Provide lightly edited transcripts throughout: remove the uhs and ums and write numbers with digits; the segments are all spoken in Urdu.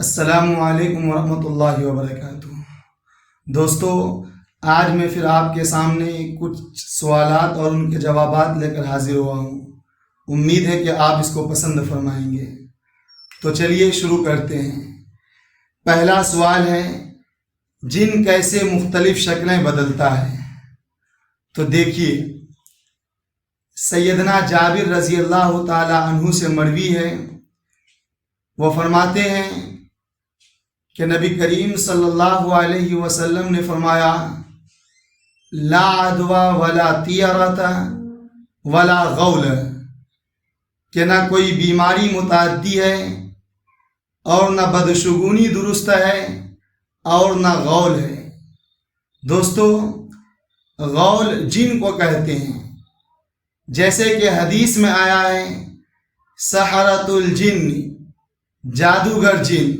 السلام علیکم ورحمۃ اللہ وبرکاتہ۔ دوستو، آج میں پھر آپ کے سامنے کچھ سوالات اور ان کے جوابات لے کر حاضر ہوا ہوں۔ امید ہے کہ آپ اس کو پسند فرمائیں گے۔ تو چلیے شروع کرتے ہیں۔ پہلا سوال ہے، جن کیسے مختلف شکلیں بدلتا ہے؟ تو دیکھیے، سیدنا جابر رضی اللہ تعالی عنہ سے مروی ہے، وہ فرماتے ہیں کہ نبی کریم صلی اللہ علیہ وسلم نے فرمایا، لا عدوى ولا طیرۃ ولا غول، کہ نہ کوئی بیماری متعدی ہے اور نہ بدشگونی درست ہے اور نہ غول ہے۔ دوستو، غول جن کو کہتے ہیں، جیسے کہ حدیث میں آیا ہے، سحرۃ الجن، جادوگر جن،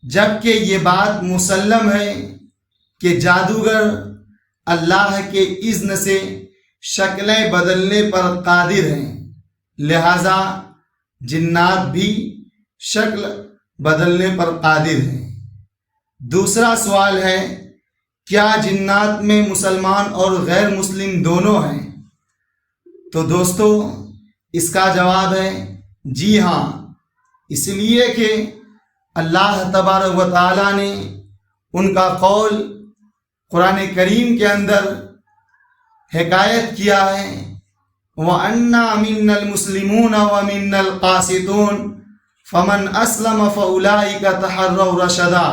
جبکہ یہ بات مسلم ہے کہ جادوگر اللہ کے اذن سے شکلیں بدلنے پر قادر ہیں، لہذا جنات بھی شکل بدلنے پر قادر ہیں۔ دوسرا سوال ہے، کیا جنات میں مسلمان اور غیر مسلم دونوں ہیں؟ تو دوستو، اس کا جواب ہے جی ہاں، اس لیے کہ اللہ تبارک و تعالیٰ نے ان کا قول قرآن کریم کے اندر حکایت کیا ہے، وَأَنَّا مِنَّا الْمُسْلِمُونَ وَمِنَّا الْقَاسِطُونَ فَمَنْ أَسْلَمَ فَأُولَٰئِكَ تَحَرَّوْا رَشَدًا،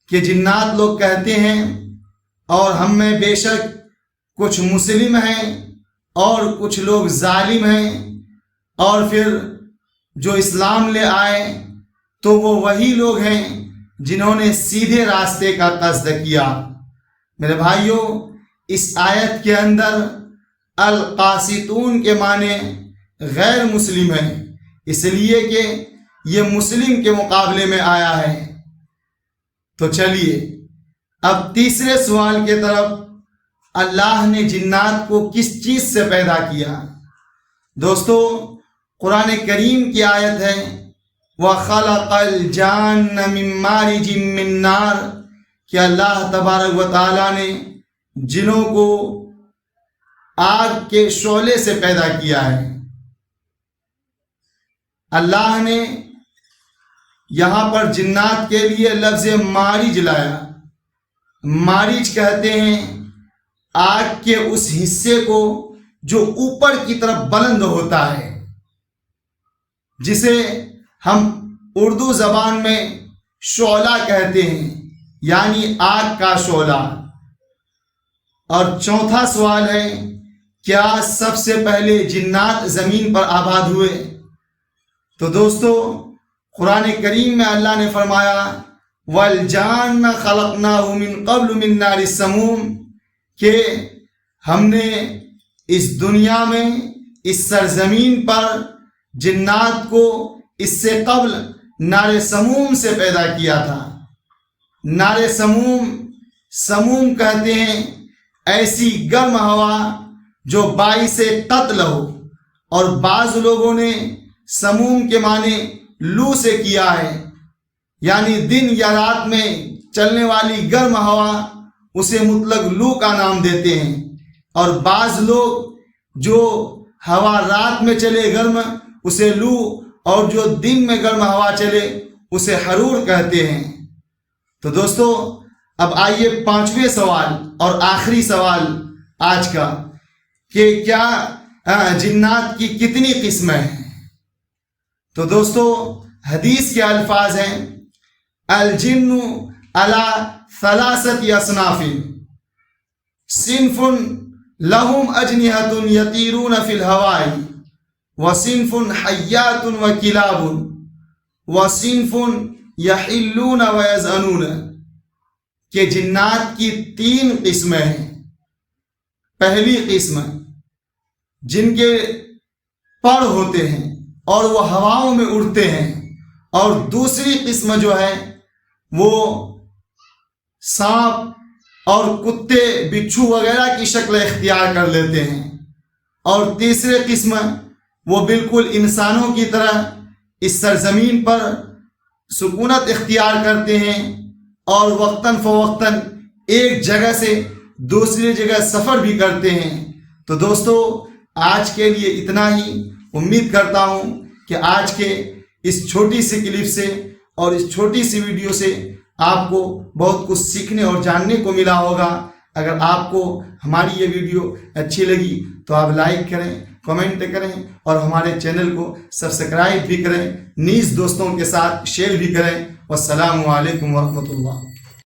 کہ جنات لوگ کہتے ہیں اور ہم میں بے شک کچھ مسلم ہیں اور کچھ لوگ ظالم ہیں، اور پھر جو اسلام لے آئے تو وہ وہی لوگ ہیں جنہوں نے سیدھے راستے کا قصد کیا۔ میرے بھائیوں، اس آیت کے اندر القاسطون کے معنی غیر مسلم ہیں، اس لیے کہ یہ مسلم کے مقابلے میں آیا ہے۔ تو چلیے اب تیسرے سوال کی طرف، اللہ نے جنات کو کس چیز سے پیدا کیا؟ دوستو، قرآن کریم کی آیت ہے، وَخَلَقَ الْجَانَّ مِن مَّارِجٍ مِّن نَّارٍ، کہ اللہ تبارک و تعالیٰ نے جنوں کو آگ کے شعلے سے پیدا کیا ہے۔ اللہ نے یہاں پر جنات کے لیے لفظ مارج لایا۔ مارج کہتے ہیں آگ کے اس حصے کو جو اوپر کی طرف بلند ہوتا ہے، جسے ہم اردو زبان میں شعلہ کہتے ہیں، یعنی آگ کا شعلہ۔ اور چوتھا سوال ہے، کیا سب سے پہلے جنات زمین پر آباد ہوئے؟ تو دوستو، قرآن کریم میں اللہ نے فرمایا، وَالْجَانَّ خَلَقْنَاهُ مِن قَبْلُ مِن نَّارِ السَّمُومِ، کہ ہم نے اس دنیا میں، اس سرزمین پر جنات کو اس سے قبل نار سموم سے پیدا کیا تھا۔ نار سموم، سموم کہتے ہیں ایسی گرم ہوا جو باعث قتل ہو، اور بعض لوگوں نے سموم کے معنی لو سے کیا ہے، یعنی دن یا رات میں چلنے والی گرم ہوا، اسے مطلق لو کا نام دیتے ہیں، اور بعض لوگ جو ہوا رات میں چلے گرم اسے لو، اور جو دن میں گرم ہوا چلے اسے حرور کہتے ہیں۔ تو دوستو، اب آئیے پانچویں سوال اور آخری سوال آج کا، کہ کیا جنات کی کتنی قسمیں ہیں؟ تو دوستو، حدیث کے الفاظ ہیں، الجن علی ثلاثۃ اصناف، صنف لهم اجنحۃ یطیرون فی الہواء، وصنف حیات وکلاب، وصنف یحلون ویزعنون، کہ جنات کی تین قسمیں ہیں۔ پہلی قسم جن کے پر ہوتے ہیں اور وہ ہواؤں میں اڑتے ہیں، اور دوسری قسم جو ہے وہ سانپ اور کتے، بچھو وغیرہ کی شکل اختیار کر لیتے ہیں، اور تیسرے قسم وہ بالکل انسانوں کی طرح اس سرزمین پر سکونت اختیار کرتے ہیں اور وقتاً فوقتاً ایک جگہ سے دوسری جگہ سفر بھی کرتے ہیں۔ تو دوستو آج کے لیے اتنا ہی۔ امید کرتا ہوں کہ آج کے اس چھوٹی سی کلپ سے اور اس چھوٹی سی ویڈیو سے آپ کو بہت کچھ سیکھنے اور جاننے کو ملا ہوگا۔ اگر آپ کو ہماری یہ ویڈیو اچھی لگی تو آپ لائک کریں، کمنٹ کریں اور ہمارے چینل کو سبسکرائب بھی کریں، نیز دوستوں کے ساتھ شیئر بھی کریں۔ والسلام علیکم ورحمۃ اللہ۔